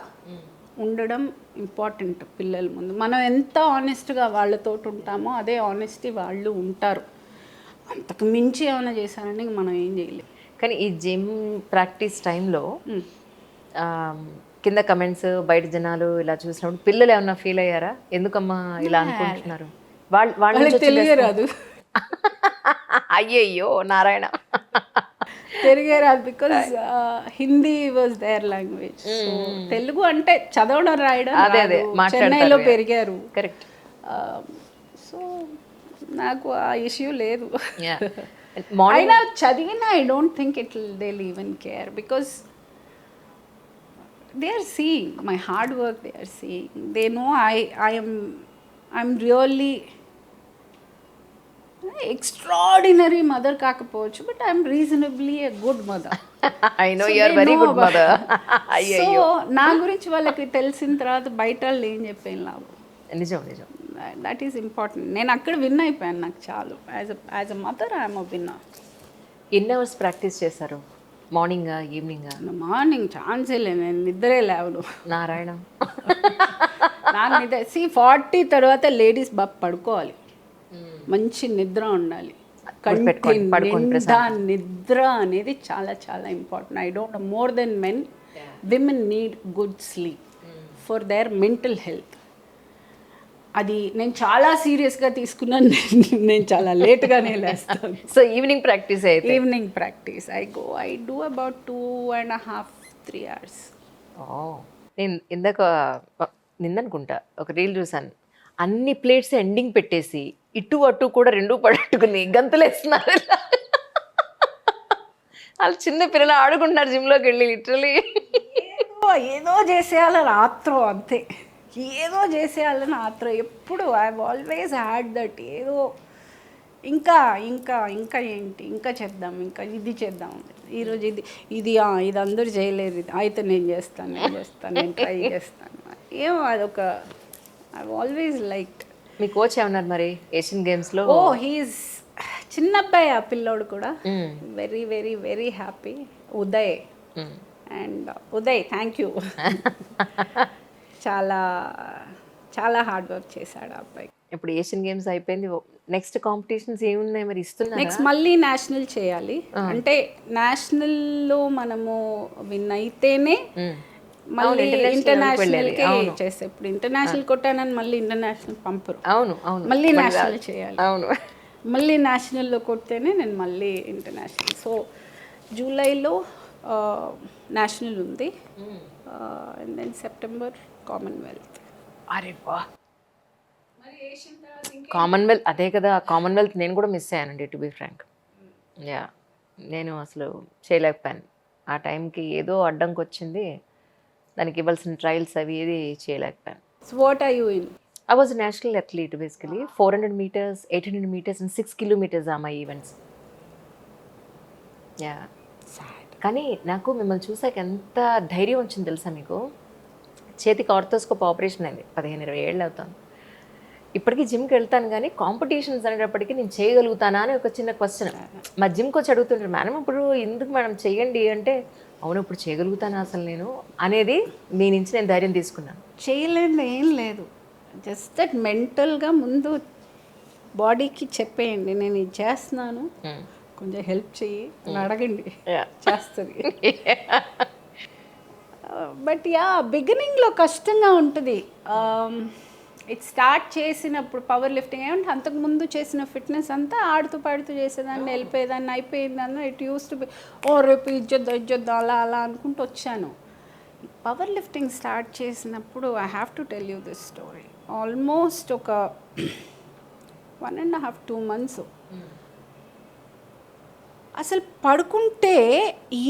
ఉండడం ఇంపార్టెంట్ పిల్లల ముందు. మనం ఎంత ఆనెస్ట్గా వాళ్ళతో ఉంటామో అదే ఆనెస్టీ వాళ్ళు ఉంటారు. అంతకు మించి ఏమైనా చేశారంటే మనం ఏం చేయలేం. కానీ ఈ జిమ్ ప్రాక్టీస్ టైంలో కింద కమెంట్స్ బయట జనాలు ఇలా చూసినప్పుడు పిల్లలు ఏమన్నా ఫీల్ అయ్యారా? ఎందుకమ్మా ఇలా అనుకుంటున్నారు? వాళ్ళకి తెలియరాదు. అయ్యయ్యో నారాయణ. తెలియరాదు because Hindi was their language. Telugu అంటే చదవడం రాయడం అదే చెన్నైలో పెరిగారు. కరెక్ట్. సో నాకు ఆ ఇష్యూ లేదు. మార్నింగ్ అయినా చదివినా I don't think it they even care because they are seeing my hard work. They are seeing, they know I'm really extraordinary mother కాకపోవచ్చు, but I'm reasonably a good mother. I know you are very good mother. So నా గురించి వాళ్ళకి తెలిసిన తర్వాత బయట వాళ్ళు ఏం చెప్పేం లాభం. నిజం నిజం. That is important. నేను అక్కడ విన్ అయిపోయాను, నాకు చాలు. As a mother I'm a winner. ఎన్ని అవర్స్ ప్రాక్టీస్ చేశారు? మార్నింగా ఈవినింగా? మార్నింగ్ ఛాన్సే లేదు, నేను నిద్రే లేవను. నారాయణ. నాకు నిద్ర 40 తర్వాత లేడీస్ బాగా పడుకోవాలి, మంచి నిద్ర ఉండాలి. నిండా నిద్ర అనేది చాలా చాలా important. I don't know more than men, women need good sleep for their mental health. అది నేను చాలా సీరియస్గా తీసుకున్నాను. నేను చాలా లేట్గానే లేస్తాను. సో ఈవినింగ్ ప్రాక్టీస్ అయితే? Evening practice I do about 2.5-3 hours. నేను ఇందాక నిన్ననుకుంటా ఒక రీల్ చూసాను, అన్ని ప్లేట్స్ ఎండింగ్ పెట్టేసి ఇటు అటు కూడా రెండు పట్టుకుని గంతులేస్తున్నారు. వాళ్ళు చిన్న పిల్లలు ఆడుకుంటున్నారు జిమ్లోకి వెళ్ళి. లిటరలీ ఏదో చేసేయాలని ఆత్రం, అంతే. ఏదో చేసేయాలని ఆత్రం ఎప్పుడు. I always had that. ఏదో ఇంకా ఇంకా ఇంకా ఏంటి, ఇంకా చేద్దాం, ఇంకా ఇది చేద్దాం, ఈరోజు ఇది అందరూ చేయలేరు, ఇది అయితే నేను చేస్తాను, నేను ట్రై చేస్తాను. ఏమో అదొక I always like. Me coach ఏమన్నారు మరి ఏషియన్ గేమ్స్లో? హీఈస్ చిన్న అబ్బాయి, ఆ పిల్లోడు కూడా very very very happy. Uday. And Uday, thank you. చాలా చాలా హార్డ్ వర్క్ చేశాడు ఆ అబ్బాయి. ఇప్పుడు ఏషియన్ గేమ్స్ అయిపోయింది, నెక్స్ట్ కాంపిటీషన్స్ ఏమున్నాయి మరి? ఇస్తున్నారు నెక్స్ట్ మళ్ళీ నేషనల్ చేయాలి. అంటే నేషనల్లో మనము విన్ అయితేనే మళ్ళీ ఇంటర్నేషనల్కి చేస్తే, ఇప్పుడు ఇంటర్నేషనల్ కొట్టానని మళ్ళీ ఇంటర్నేషనల్ పంపరు. అవును అవును, మళ్ళీ నేషనల్ చేయాలి. అవును, మళ్ళీ నేషనల్లో కొడితేనే నేను మళ్ళీ ఇంటర్నేషనల్. సో జూలైలో నేషనల్ ఉంది, అండ్ దెన్ సెప్టెంబర్ కామన్వెల్త్. అరే వా, కామన్వెల్త్ అదే కదా. కామన్వెల్త్ నేను కూడా మిస్ అయ్యానండి, టు బి ఫ్రాంక్. యా, నేను అసలు చేయలేకపోయాను ఆ టైంకి. ఏదో అడ్డంకి వచ్చింది, దానికి ఇవ్వాల్సిన ట్రయల్స్ అవి ఏది చేయలేకపోయాను. So what are you in? I was a national athlete basically. 400 meters, 800 meters and 6 kilometers are my events. Yeah. Sad. కానీ నాకు మిమ్మల్ని చూసాక ఎంత ధైర్యం వచ్చింది తెలుసా మీకు? చేతికి ఆర్థోస్కోప్ ఆపరేషన్ అయింది, 15-20 ఏళ్ళు అవుతాను. ఇప్పటికీ జిమ్కి వెళ్తాను, కానీ కాంపిటీషన్స్ అనేటప్పటికీ నేను చేయగలుగుతానా అని ఒక చిన్న క్వశ్చన్. మా జిమ్కి వచ్చి అడుగుతుంటారు, మేడం ఇప్పుడు ఎందుకు మేడం చెయ్యండి అంటే, అవును ఇప్పుడు చేయగలుగుతానా అసలు నేను అనేది మీ నుంచి నేను ధైర్యం తీసుకున్నాను. చేయలేదు ఏం లేదు, జస్ట్ దట్ మెంటల్గా ముందు బాడీకి చెప్పేయండి నేను ఇది చేస్తున్నాను, కొంచెం హెల్ప్ చెయ్యి అని అడగండి, చేస్తుంది. బట్ యా, బిగినింగ్లో కష్టంగా ఉంటుంది. ఇట్ స్టార్ట్ చేసినప్పుడు పవర్ లిఫ్టింగ్ ఏమంటే అంతకుముందు చేసిన ఫిట్నెస్ అంతా ఆడుతూ పాడుతూ చేసేదాన్ని, వెళ్ళిపోయేదాన్ని, అయిపోయిందాన్ని. ఇట్ యూస్ టు బి ఓ రేపు ఇజ్జొద్దు అలా అలా అనుకుంటూ వచ్చాను. పవర్ లిఫ్టింగ్ స్టార్ట్ చేసినప్పుడు I have to tell you this story. Almost ఒక 1.5 2 months అసలు పడుకుంటే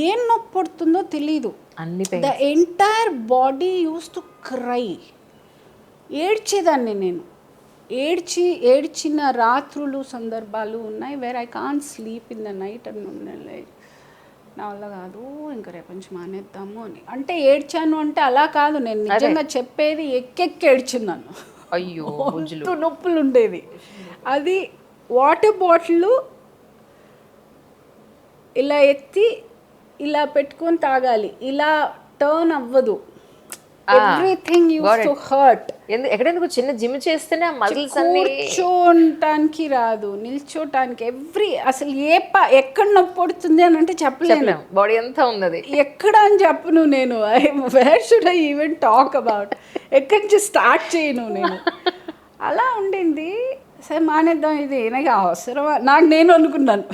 ఏం నొప్పి పడుతుందో తెలీదు. అన్ని the entire body used to cry. ఏడ్చేదాన్ని నేను. ఏడ్చిన రాత్రులు సందర్భాలు ఉన్నాయి where I can't sleep in the night అని లైక్ నా వల్ల కాదు ఇంకా రేపు నుంచి మానేద్దాము అని. అంటే ఏడ్చాను అంటే అలా కాదు, నేను నిజంగా చెప్పేది ఎక్కెక్కి ఏడ్చున్నాను. అయ్యో నొప్పులు ఉండేది. అది వాటర్ బాటిల్ ఇలా ఎత్తి ఇలా పెట్టుకొని తాగాలి, ఇలా టర్న్ అవ్వదు. Everything used to hurt. ఎక్కడెందుకు చిన్న జిమ్ చేస్తేనే ఆ మజిల్స్ అన్ని కూర్చోటానికి రాదు, నిల్చోటానికి అసలు ఎక్కడ నొప్పి పడుతుంది అని అంటే చెప్పలేను. బాడీ అంతా ఉన్నది ఎక్కడ అని చెప్పను నేను. Wear should I even talk about, ఎక్కడి నుంచి స్టార్ట్ చేయను నేను. అలా ఉండింది. సరే మానేద్దాం, ఇది నాకు అవసరమా, నేను అనుకున్నాను.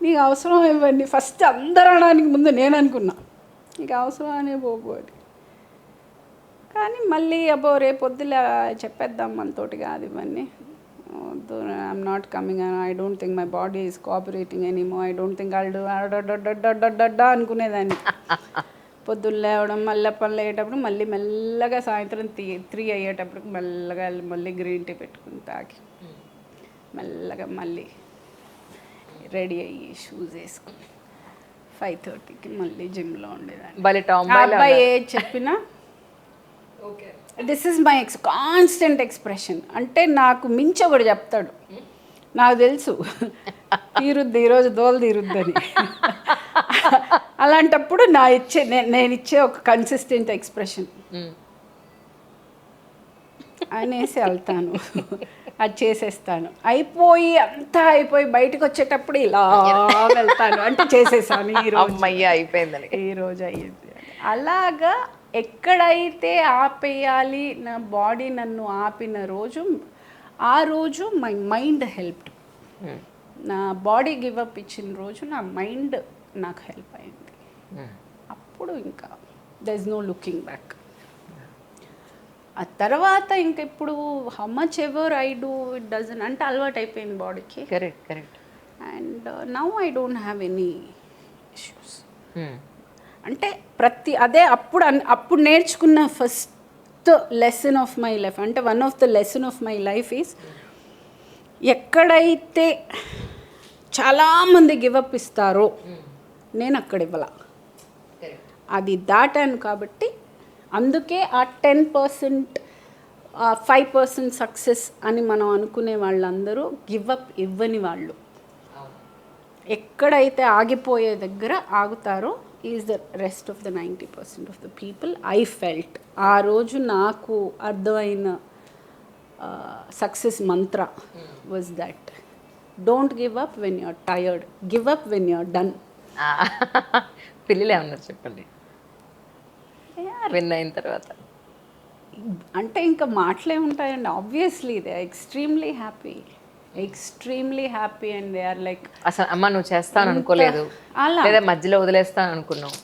నీకు అవసరం ఇవ్వండి ఫస్ట్ అందరూ అనడానికి ముందు నేను అనుకున్నా నీకు అవసరం అనే పోబోది. కానీ మళ్ళీ అబ్బో రేపొద్దులే చెప్పేద్దాం మనతోటి కాదు ఇవన్నీ వద్దు, I'm not coming, I don't think my body is cooperating ఎనీమో, I don't think I'll do అనుకునేదాన్ని. పొద్దున్న లేవడం, మళ్ళీ పనులు అయ్యేటప్పుడు మళ్ళీ మెల్లగా సాయంత్రం 3 అయ్యేటప్పటికి మెల్లగా మళ్ళీ గ్రీన్ టీ పెట్టుకుని తాగి మెల్లగా మళ్ళీ రెడీ అయ్యి షూస్ వేసుకుని 5:30కి మళ్ళీ జిమ్లో ఉండేదాన్ని. అబ్బాయి ఏది చెప్పినా this is my constant expression. అంటే నాకు మించి ఒకటి చెప్తాడు, నాకు తెలుసు తీరుద్ది ఈరోజు దోలు తీరుద్దని. అలాంటప్పుడు నేను ఇచ్చే ఒక కన్సిస్టెంట్ ఎక్స్ప్రెషన్ అనేసి వెళ్తాను, అది చేసేస్తాను. అంతా అయిపోయి బయటకు వచ్చేటప్పుడు ఇలా వెళ్తాను, అంటే చేసేసాను ఈరోజు అయ్యింది. అలాగా ఎక్కడైతే ఆపేయాలి నా బాడీ నన్ను ఆపిన రోజు, ఆ రోజు మై మైండ్ హెల్ప్డ్. నా బాడీ గివప్ ఇచ్చిన రోజు నా మైండ్ నాకు హెల్ప్ అయింది. అప్పుడు ఇంకా there is no looking back. ఆ తర్వాత ఇంక ఇప్పుడు how much ever I do it doesn't అంటే అలవాటు అయిపోయింది బాడీకి. Correct. And now I don't have any issues. అంటే అదే అప్పుడు నేర్చుకున్న first lesson of my life, అంటే one of the lesson of my life is ఎక్కడైతే చాలామంది గివప్ ఇస్తారో నేను అక్కడ ఇవ్వాల, అది దాటాను. కాబట్టి అందుకే ఆ 10% 5% సక్సెస్ అని మనం అనుకునే వాళ్ళందరూ గివప్ ఇవ్వని వాళ్ళు. ఎక్కడైతే ఆగిపోయే దగ్గర ఆగుతారో is the rest of the 90% of the people. I felt ఆ రోజు నాకు అర్థమైన success mantra was that don't give up when you're tired, give up when you're done. పిల్లలు ఏమన్నారు చెప్పండి విన్ అయిన తర్వాత? అంటే ఇంకా మాటలే ఉంటాయండి. Obviously they are extremely happy and they are like అసలు అమ్మ నువ్వు చేస్తాను అనుకోలేదు, లేదా మధ్యలో వదిలేస్తాను అనుకున్నావు.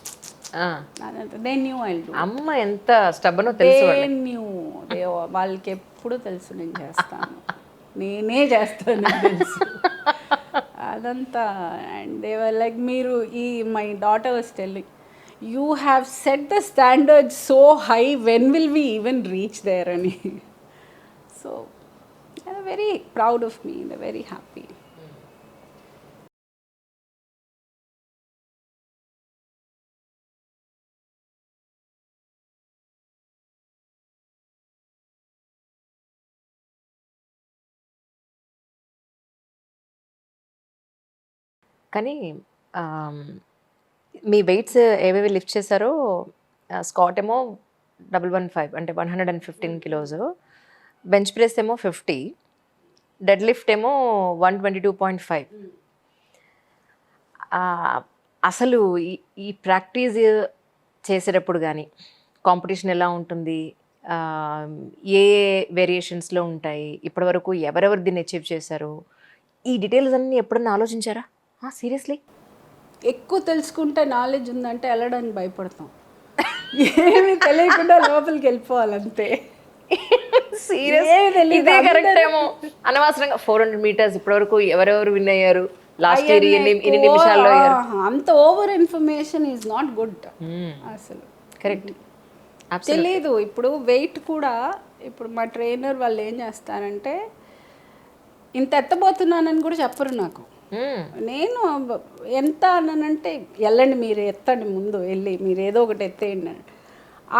They knew I do. అమ్మ ఎంత స్టబ్బనో తెలుసు, వాళ్ళకి ఎప్పుడు తెలుసు నేను చేస్తాను, నేనే చేస్తాను తెలుసు అదంతా. అండ్ దే వర్ లైక్ మీరు my daughter was telling you have set the standard so high, when will we even reach there ani. So they are very proud of me, they are very happy. కానీ మీ weights ఏవేవి lift చేశారో, Scott ఏమో 115 అంటే 115 kilos, bench press ఏమో 50, dead lift ఏమో 122.5. అసలు ఈ practice చేసేటప్పుడు కానీ కాంపిటీషన్ ఎలా ఉంటుంది, ఏ వేరియేషన్స్లో ఉంటాయి, ఇప్పటివరకు ఎవరెవరు దీన్ని అచీవ్ చేశారు, ఈ డీటెయిల్స్ అన్నీ ఎప్పుడన్నా ఆలోచించారా? సీరియస్లీ? ఎక్కువ తెలుసుకుంటే నాలెడ్జ్ ఉందంటే వెళ్ళడానికి భయపడతాం. ఏమి తెలియకుండా లోపలికి వెళ్ళిపోవాలంతే. సీరియస్? ఏమీ తెలీదు. ఇదే కరెక్ట్ ఏమో. అనవసరంగా 400 మీటర్స్ ఇప్పటివరకు ఎవరెవరు విన్ అయ్యారు, లాస్ట్ ఇయర్ ఇన్ని నిమిషాల్లో అయ్యారు. అంత over information is not good అసలు. కరెక్ట్. తెలీదు. ఇప్పుడు వెయిట్ కూడా ఇప్పుడు మా ట్రైనర్ వాళ్ళు ఏం చేస్తారంటే ఇంత ఎత్తబోతున్నానని కూడా చెప్పరు నాకు. నేను ఎంత అన్నానంటే వెళ్ళండి మీరు ఎత్తండి, ముందు వెళ్ళి మీరు ఏదో ఒకటి ఎత్తేయండి అని.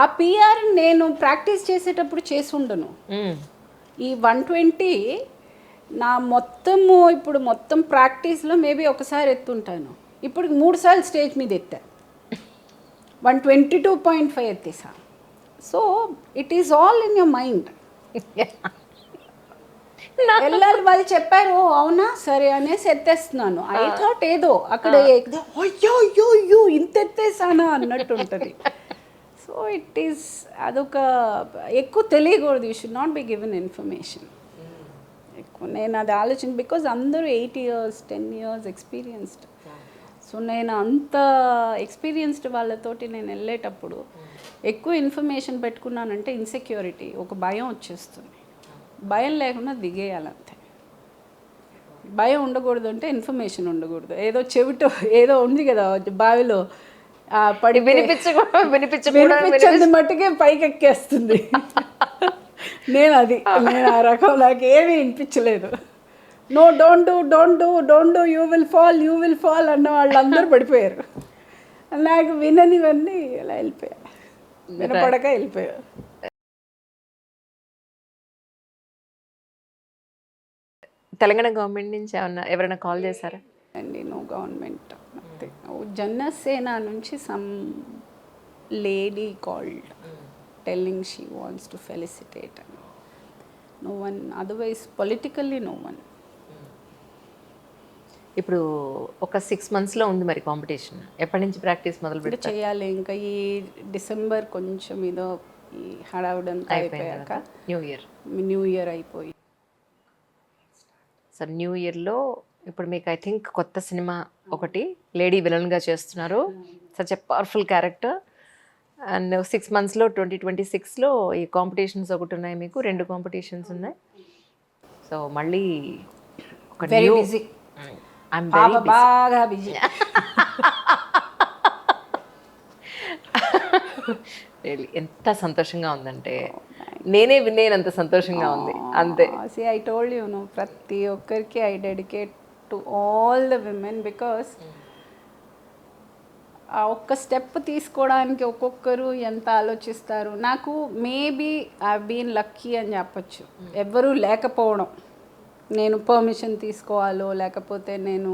ఆ పిఆర్ నేను ప్రాక్టీస్ చేసేటప్పుడు చేసి ఉండను. ఈ 120 నా మొత్తము ఇప్పుడు మొత్తం ప్రాక్టీస్లో మేబీ ఒకసారి ఎత్తుంటాను. ఇప్పుడు 3 సార్లు స్టేజ్ మీద ఎత్తా, 122.5 ఎత్తేసా. So it is all in your mind. వెళ్ళాలి వాళ్ళు చెప్పారు, అవునా సరే అనేసి ఎత్తేస్తున్నాను. ఐ థాట్ ఏదో అక్కడ అయ్యో అయ్యో అయ్యో ఇంత ఎత్తేసానా అన్నట్టు ఉంటుంది. సో ఇట్ ఈస్ అదొక ఎక్కువ తెలియకూడదు. You should not be given information ఎక్కువ. నేను అది ఆలోచన బికాజ్ అందరూ 8 years 10 years ఎక్స్పీరియన్స్డ్. సో నేను అంత ఎక్స్పీరియన్స్డ్ వాళ్ళతోటి నేను వెళ్ళేటప్పుడు ఎక్కువ ఇన్ఫర్మేషన్ పెట్టుకున్నానంటే ఇన్సెక్యూరిటీ, ఒక భయం వచ్చేస్తుంది. భయం లేకుండా దిగేయాలంతే. భయం ఉండకూడదు అంటే ఇన్ఫర్మేషన్ ఉండకూడదు. ఏదో చెవిటో ఏదో ఉంది కదా బావిలో పడి వినిపించండి మట్టుకే పైకి ఎక్కేస్తుంది. నేను ఆ రకం, నాకు ఏమీ వినిపించలేదు. No don't do you will fall అన్న వాళ్ళందరూ పడిపోయారు. నాకు విననివన్నీ ఇలా వెళ్ళిపోయా, వినపడక వెళ్ళిపోయా. తెలంగాణ గవర్నమెంట్ నుంచి ఎవరైనా కాల్ చేశారా? అండి నో గవర్నమెంట్. జనసేన నుంచి some lady called telling she wants to felicitate. No one, otherwise politically no one. ఇప్పుడు ఒక 6 monthsలో ఉంది మరి కాంపిటీషన్. ఎప్పటి నుంచి ప్రాక్టీస్ మొదలు పెట్టి చేయాలి? ఇంకా ఈ డిసెంబర్ కొంచెం ఏదో ఈ హడావుడంతా అయిపోయాక న్యూ ఇయర్ అయిపోయి. సార్ న్యూ ఇయర్లో ఇప్పుడు మీకు ఐ థింక్ కొత్త సినిమా ఒకటి లేడీ విలన్గా చేస్తున్నారు. Such a powerful character. And 6 monthsలో 2026లో ఈ కాంపిటీషన్స్ ఒకటి ఉన్నాయి, మీకు 2 కాంపిటీషన్స్ ఉన్నాయి. సో మళ్ళీ ఒక వెరీ బిజీ, బాగా బిజీ. ఎంత సంతోషంగా ఉందంటే నేనే వినేనంత సంతోషంగా ఉంది అంతే. ఐ టోల్డ్ యూ నో, ప్రతి ఒక్కరికి I dedicate to all the women because ఆ ఒక్క స్టెప్ తీసుకోవడానికి ఒక్కొక్కరు ఎంత ఆలోచిస్తారు. నాకు మేబీ ఐ బీన్ లక్కీ అని చెప్పచ్చు, ఎవ్వరూ లేకపోవడం. నేను పర్మిషన్ తీసుకోవాలో లేకపోతే నేను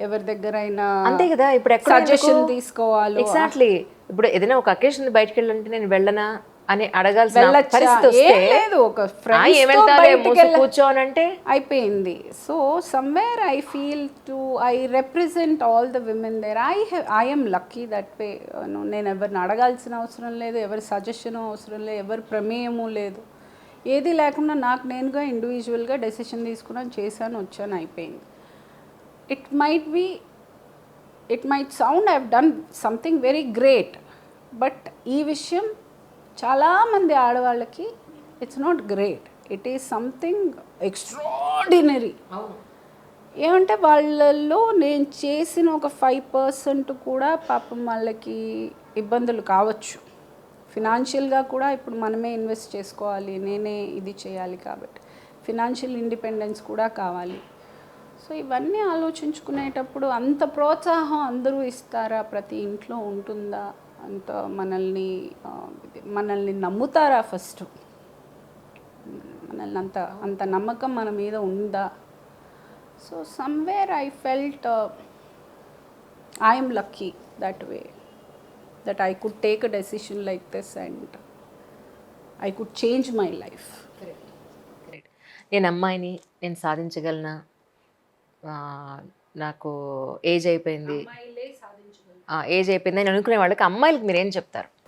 ఎవరి దగ్గర అయినా అంతే కదా, ఇప్పుడు సజెషన్ తీసుకోవాలి. ఎగ్జాక్ట్లీ. ఇప్పుడు ఏదైనా ఒక అకేషన్ బయటకు వెళ్ళాలంటే నేను వెళ్ళనా అని అడగాల్సిన పరిస్థితి వస్తే లేదు, ఒక ఫ్రెండ్ కూర్చోనంటే అయిపోయింది. So somewhere I feel to I represent all the women there. I am lucky that way. నేను ఎవరిని అడగాల్సిన అవసరం లేదు, ఎవరి సజెషన్ అవసరం లేదు, ఎవరి ప్రమేయము లేదు, ఏది లేకుండా నాకు నేనుగా ఇండివిజువల్గా డెసిషన్ తీసుకున్నాను, చేశాను, వచ్చాను, అయిపోయింది. It might sound I have done something very great, but ఈ విషయం చాలామంది ఆడవాళ్ళకి it's not great, it is something extraordinary. ఏమంటే వాళ్ళల్లో నేను చేసిన ఒక 5% కూడా పాపం వాళ్ళకి ఇబ్బందులు కావచ్చు. ఫినాన్షియల్గా కూడా ఇప్పుడు మనమే ఇన్వెస్ట్ చేసుకోవాలి, నేనే ఇది చేయాలి, కాబట్టి ఫినాన్షియల్ ఇండిపెండెన్స్ కూడా కావాలి. సో ఇవన్నీ ఆలోచించుకునేటప్పుడు అంత ప్రోత్సాహం అందరూ ఇస్తారా, ప్రతి ఇంట్లో ఉంటుందా, అంత మనల్ని నమ్ముతారా, ఫస్ట్ మనల్ని అంత నమ్మకం మన మీద ఉందా. So somewhere I felt I am lucky that way, that I could take a decision like this and I could change my life. నేను అమ్మాయిని, నేను సాధించగలనా, నాకు ఏజ్ అయిపోయింది అని అనుకునే వాళ్ళకి అమ్మాయిలకి మీరు ఏం చెప్తారు?